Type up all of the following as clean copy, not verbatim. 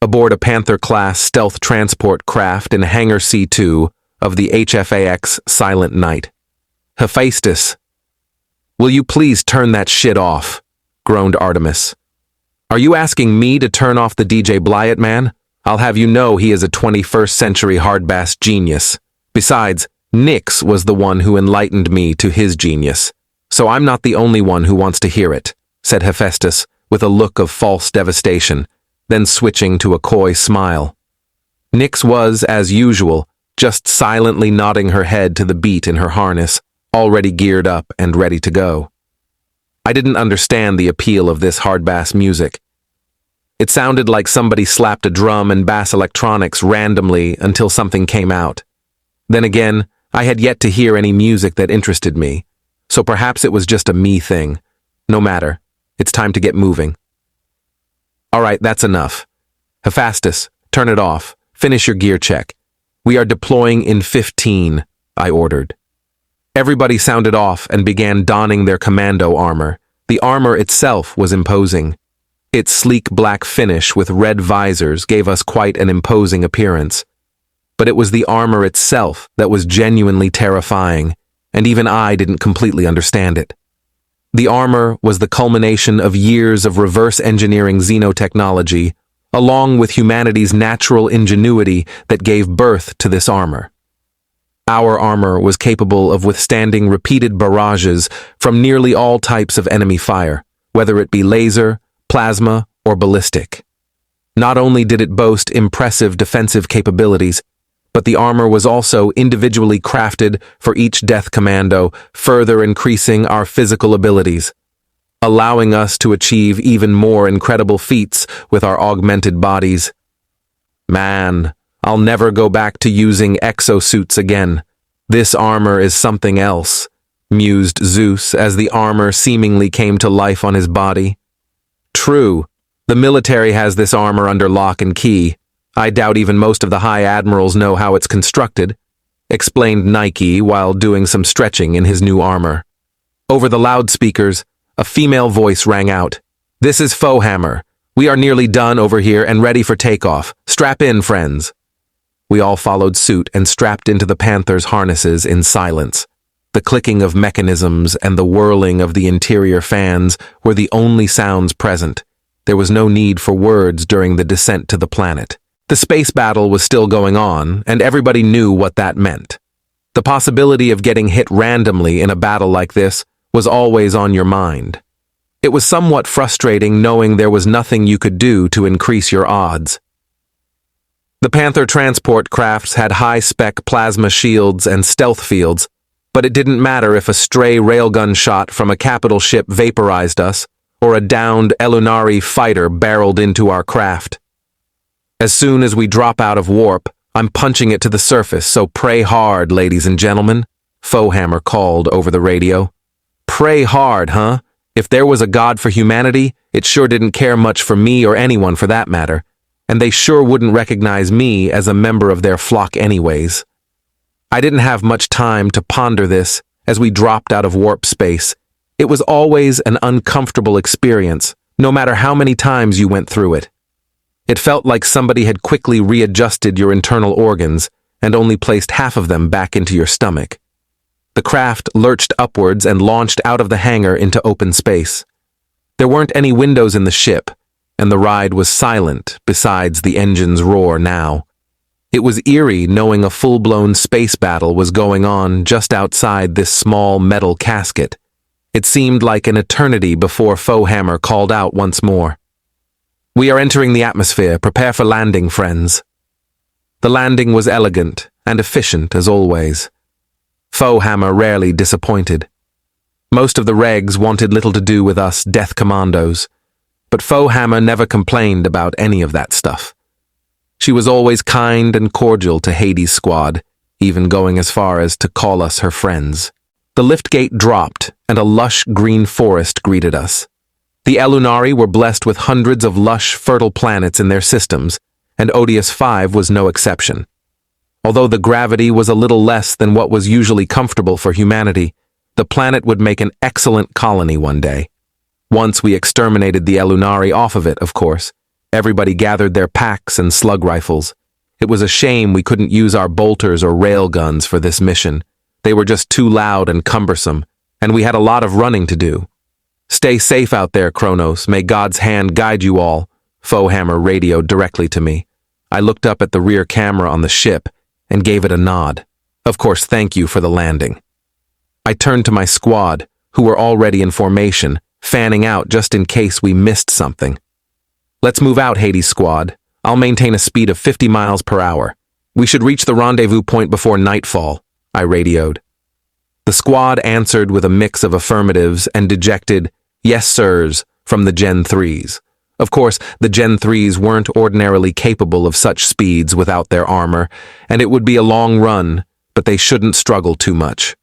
aboard a Panther-class stealth transport craft in Hangar C2 of the HFAX Silent Night. Hephaestus, will you please turn that shit off? Groaned Artemis. Are you asking me to turn off the DJ Blyett man? I'll have you know he is a 21st century hardbass genius. Besides, Nix was the one who enlightened me to his genius. So I'm not the only one who wants to hear it, said Hephaestus with a look of false devastation, then switching to a coy smile. Nix was, as usual, just silently nodding her head to the beat in her harness, already geared up and ready to go. I didn't understand the appeal of this hard-bass music. It sounded like somebody slapped a drum and bass electronics randomly until something came out. Then again, I had yet to hear any music that interested me, so perhaps it was just a me thing. No matter, it's time to get moving. All right, that's enough. Hephaestus, turn it off. Finish your gear check. We are deploying in 15, I ordered. Everybody sounded off and began donning their commando armor. The armor itself was imposing. Its sleek black finish with red visors gave us quite an imposing appearance. But it was the armor itself that was genuinely terrifying, and even I didn't completely understand it. The armor was the culmination of years of reverse engineering xenotechnology, along with humanity's natural ingenuity that gave birth to this armor. Our armor was capable of withstanding repeated barrages from nearly all types of enemy fire, whether it be laser, plasma, or ballistic. Not only did it boast impressive defensive capabilities, but the armor was also individually crafted for each Death Commando, further increasing our physical abilities, allowing us to achieve even more incredible feats with our augmented bodies. Man, I'll never go back to using exosuits again. This armor is something else, mused Zeus as the armor seemingly came to life on his body. True, the military has this armor under lock and key. I doubt even most of the high admirals know how it's constructed, explained Nike while doing some stretching in his new armor. Over the loudspeakers, a female voice rang out. This is Foehammer. We are nearly done over here and ready for takeoff. Strap in, friends. We all followed suit and strapped into the Panther's harnesses in silence. The clicking of mechanisms and the whirling of the interior fans were the only sounds present. There was no need for words during the descent to the planet. The space battle was still going on, and everybody knew what that meant. The possibility of getting hit randomly in a battle like this was always on your mind. It was somewhat frustrating knowing there was nothing you could do to increase your odds. The Panther transport crafts had high-spec plasma shields and stealth fields, but it didn't matter if a stray railgun shot from a capital ship vaporized us, or a downed Elunari fighter barreled into our craft. As soon as we drop out of warp, I'm punching it to the surface, so pray hard, ladies and gentlemen, Foehammer called over the radio. Pray hard, huh? If there was a god for humanity, it sure didn't care much for me or anyone for that matter, and they sure wouldn't recognize me as a member of their flock anyways. I didn't have much time to ponder this as we dropped out of warp space. It was always an uncomfortable experience, no matter how many times you went through it. It felt like somebody had quickly readjusted your internal organs and only placed half of them back into your stomach. The craft lurched upwards and launched out of the hangar into open space. There weren't any windows in the ship, and the ride was silent besides the engine's roar now. It was eerie knowing a full-blown space battle was going on just outside this small metal casket. It seemed like an eternity before Foehammer called out once more. We are entering the atmosphere. Prepare for landing, friends. The landing was elegant and efficient as always. Foehammer rarely disappointed. Most of the regs wanted little to do with us Death Commandos, but Foehammer never complained about any of that stuff. She was always kind and cordial to Hades' squad, even going as far as to call us her friends. The lift gate dropped, and a lush green forest greeted us. The Elunari were blessed with hundreds of lush, fertile planets in their systems, and Odious 5 was no exception. Although the gravity was a little less than what was usually comfortable for humanity, the planet would make an excellent colony one day. Once we exterminated the Elunari off of it, of course. Everybody gathered their packs and slug rifles. It was a shame we couldn't use our bolters or rail guns for this mission. They were just too loud and cumbersome, and we had a lot of running to do. "Stay safe out there, Kronos. May God's hand guide you all," Foehammer radioed directly to me. I looked up at the rear camera on the ship and gave it a nod. Of course, thank you for the landing. I turned to my squad, who were already in formation, fanning out just in case we missed something. "Let's move out, Hades squad. I'll maintain a speed of 50 miles per hour. We should reach the rendezvous point before nightfall," I radioed. The squad answered with a mix of affirmatives and dejected "yes sirs" from the Gen 3s. Of course, the Gen 3s weren't ordinarily capable of such speeds without their armor, and it would be a long run, but they shouldn't struggle too much.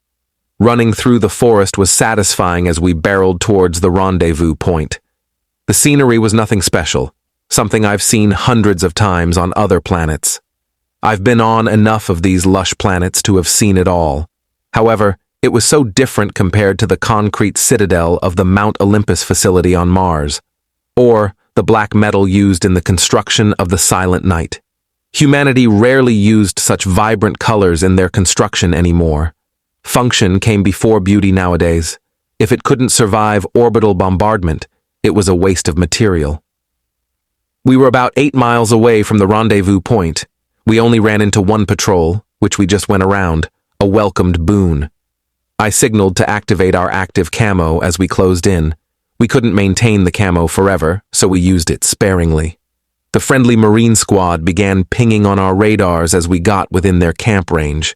Running through the forest was satisfying as we barreled towards the rendezvous point. The scenery was nothing special, something I've seen hundreds of times on other planets. I've been on enough of these lush planets to have seen it all. However, it was so different compared to the concrete citadel of the Mount Olympus facility on Mars, or the black metal used in the construction of the Silent Night. Humanity rarely used such vibrant colors in their construction anymore. Function came before beauty nowadays. If it couldn't survive orbital bombardment, it was a waste of material. We were about 8 miles away from the rendezvous point. We only ran into one patrol, which we just went around, a welcomed boon. I signaled to activate our active camo as we closed in. We couldn't maintain the camo forever, so we used it sparingly. The friendly Marine squad began pinging on our radars as we got within their camp range.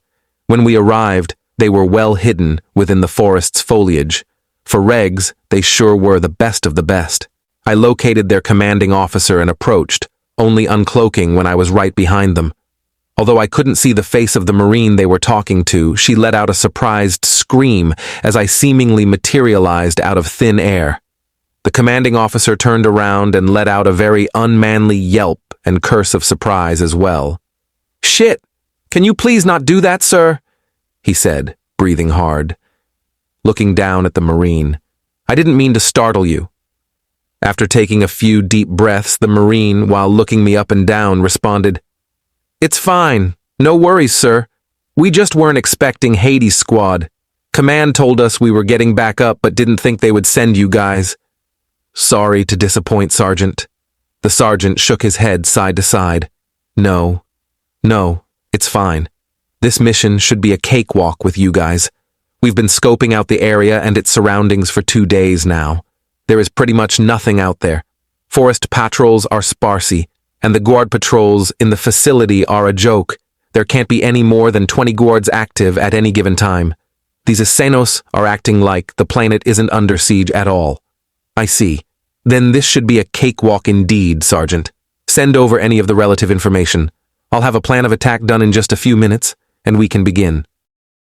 When we arrived, they were well hidden within the forest's foliage. For regs, they sure were the best of the best. I located their commanding officer and approached, only uncloaking when I was right behind them. Although I couldn't see the face of the Marine they were talking to, she let out a surprised scream as I seemingly materialized out of thin air. The commanding officer turned around and let out a very unmanly yelp and curse of surprise as well. "Shit! Can you please not do that, sir?" he said, breathing hard. Looking down at the Marine, "I didn't mean to startle you." After taking a few deep breaths, the Marine, while looking me up and down, responded, "It's fine. No worries, sir. We just weren't expecting Hades squad. Command told us we were getting back up but didn't think they would send you guys." "Sorry to disappoint, Sergeant." The sergeant shook his head side to side. No, it's fine. This mission should be a cakewalk with you guys. We've been scoping out the area and its surroundings for 2 days now. There is pretty much nothing out there. Forest patrols are sparsy, and the guard patrols in the facility are a joke. There can't be any more than 20 guards active at any given time. These Asenos are acting like the planet isn't under siege at all. "I see. Then this should be a cakewalk indeed, Sergeant. Send over any of the relative information. I'll have a plan of attack done in just a few minutes, and we can begin."